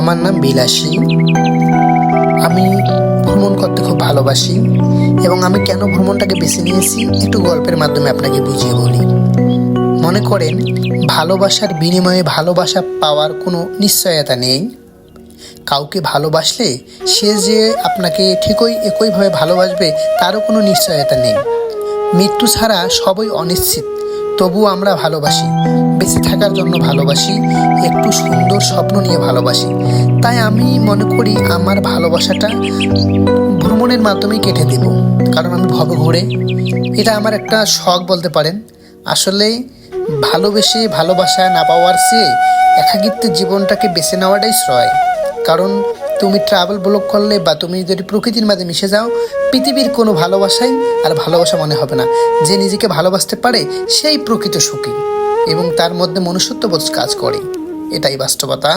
আমার নাম বিলাসী। আমি ভ্রমণ করতে খুব ভালোবাসি এবং আমি কেন ভ্রমণটাকে বেছে নিয়েছি একটু গল্পের মাধ্যমে আপনাকে বুঝিয়ে বলি। মনে করেন, ভালোবাসার বিনিময়ে ভালোবাসা পাওয়ার কোনো নিশ্চয়তা নেই। কাউকে ভালোবাসলে সে যে আপনাকে ঠিকই একইভাবে ভালোবাসবে তারও কোনো নিশ্চয়তা নেই। মৃত্যু ছাড়া সবই অনিশ্চিত, তবুও আমরা ভালোবাসি, বেঁচে থাকার জন্য ভালোবাসি, একটু সুন্দর স্বপ্ন নিয়ে ভালোবাসি। তাই আমি মনে করি আমার ভালোবাসাটা ভ্রমণের মাধ্যমেই কেটে দেব, কারণ আমি ভবঘুরে, এটা আমার একটা শখ বলতে পারেন। আসলে ভালোবেসে ভালোবাসা না পাওয়ার চেয়ে একাকিত্বের জীবনটাকে বেছে নেওয়াটাই শ্রেয়। কারণ তুমি ট্রাভেল ব্লগ করলে বা তুমি যদি প্রকৃতির মাঝে মিশে যাও, পৃথিবীর কোনো ভালোবাসাই আর ভালোবাসা মনে হবে না। যে নিজেকে ভালোবাসতে পারে সেই প্রকৃত সুখী এবং তার মধ্যে মনুষ্যত্ববোধ কাজ করে, এটাই বাস্তবতা।